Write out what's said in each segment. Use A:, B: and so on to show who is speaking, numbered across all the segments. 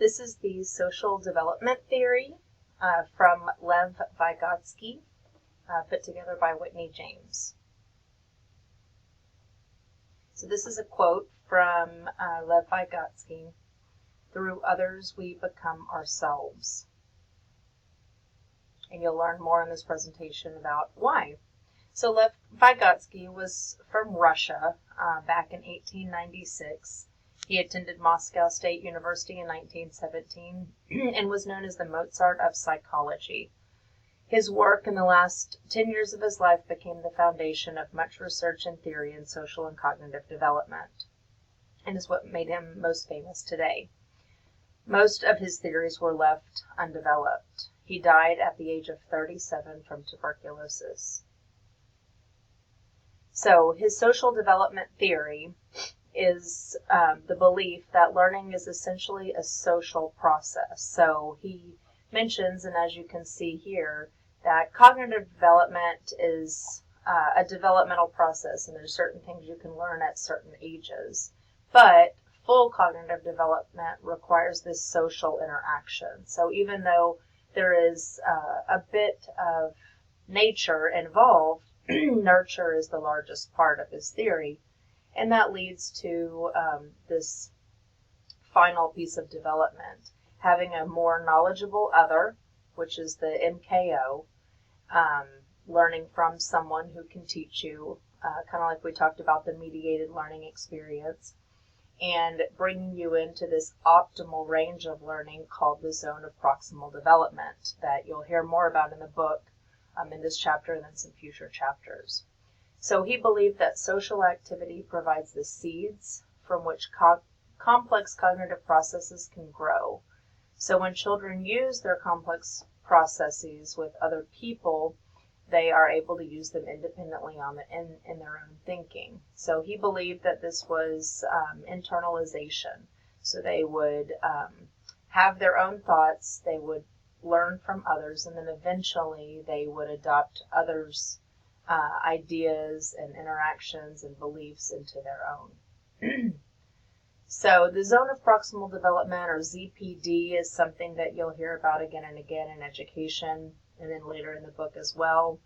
A: This is the social development theory from Lev Vygotsky, put together by Whitney James. So this is a quote from Lev Vygotsky: "Through others we become ourselves." And you'll learn more in this presentation about why. So Lev Vygotsky was from Russia back in 1896. He attended Moscow State University in 1917 and was known as the Mozart of psychology. His work in the last 10 years of his life became the foundation of much research and theory in social and cognitive development, and is what made him most famous today. Most of his theories were left undeveloped. He died at the age of 37 from tuberculosis. So his social development theory is the belief that learning is essentially a social process. So he mentions, and as you can see here, that cognitive development is a developmental process, and there's certain things you can learn at certain ages. But full cognitive development requires this social interaction. So even though there is a bit of nature involved, nurture is the largest part of his theory. And that leads to this final piece of development, having a more knowledgeable other, which is the MKO, learning from someone who can teach you, kind of like we talked about the mediated learning experience, and bringing you into this optimal range of learning called the zone of proximal development that you'll hear more about in the book in this chapter and then some future chapters. So he believed that social activity provides the seeds from which complex cognitive processes can grow. So when children use their complex processes with other people, they are able to use them independently in their own thinking. So he believed that this was internalization. So they would have their own thoughts, they would learn from others, and then eventually they would adopt others' ideas and interactions and beliefs into their own. So the zone of proximal development, or ZPD, is something that you'll hear about again and again in education, and then later in the book as well,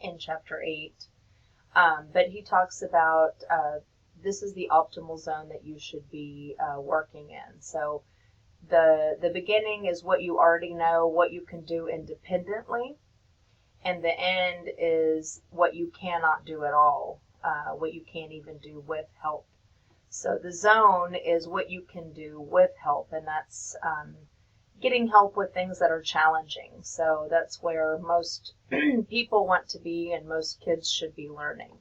A: in chapter 8. But he talks about this is the optimal zone that you should be working in. So the beginning is what you already know, what you can do independently, and the end is what you cannot do at all, what you can't even do with help. So the zone is what you can do with help, and that's getting help with things that are challenging. So that's where most people want to be and most kids should be learning.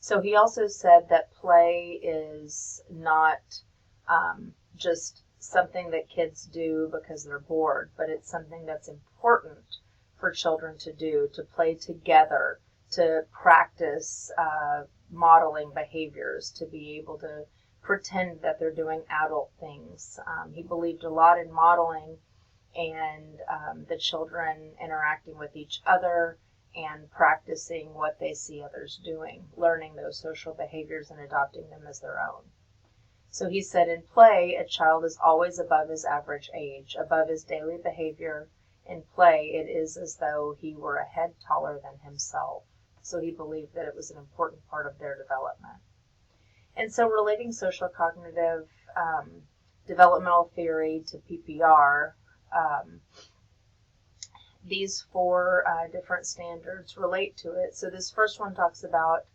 A: So he also said that play is not just something that kids do because they're bored, but it's something that's important for children to do, to play together, to practice modeling behaviors, to be able to pretend that they're doing adult things. He believed a lot in modeling and the children interacting with each other and practicing what they see others doing, learning those social behaviors and adopting them as their own. So he said, in play, a child is always above his average age, above his daily behavior. In play, it is as though he were a head taller than himself. So he believed that it was an important part of their development. And so relating social cognitive developmental theory to PPR, these four different standards relate to it. So this first one talks about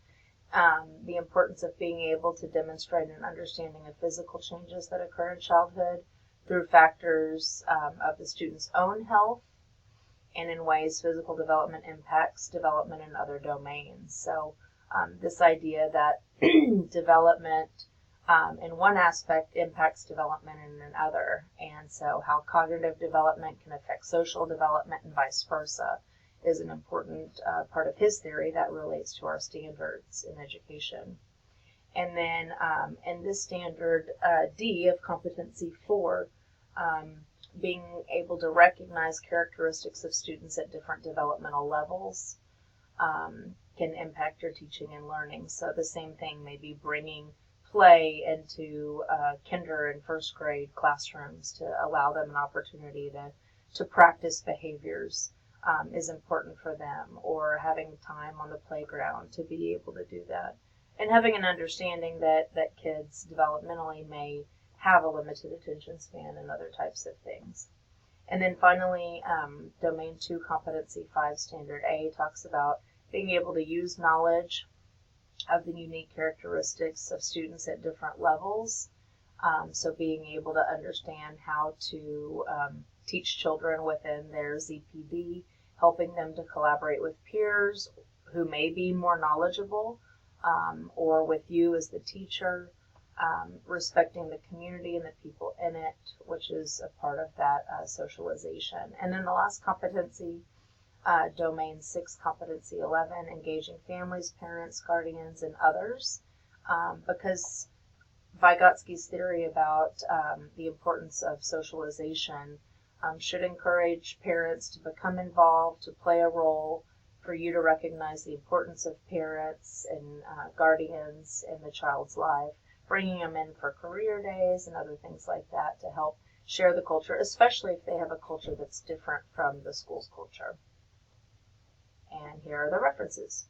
A: the importance of being able to demonstrate an understanding of physical changes that occur in childhood through factors of the student's own health and in ways physical development impacts development in other domains. So this idea that development in one aspect impacts development in another, and so how cognitive development can affect social development and vice versa is an important part of his theory that relates to our standards in education. And then in this standard D of competency 4, being able to recognize characteristics of students at different developmental levels can impact your teaching and learning. So the same thing, maybe bringing play into kinder and first grade classrooms to allow them an opportunity to practice behaviors is important for them, or having time on the playground to be able to do that. And having an understanding that kids developmentally may have a limited attention span and other types of things. And then finally, Domain 2 Competency 5 Standard A talks about being able to use knowledge of the unique characteristics of students at different levels. So being able to understand how to teach children within their ZPD, helping them to collaborate with peers who may be more knowledgeable, or with you as the teacher, respecting the community and the people in it, which is a part of that socialization. And then the last competency, Domain 6 Competency 11, engaging families, parents, guardians, and others, because Vygotsky's theory about the importance of socialization should encourage parents to become involved, to play a role, for you to recognize the importance of parents and guardians in the child's life, bringing them in for career days and other things like that to help share the culture, especially if they have a culture that's different from the school's culture. And here are the references.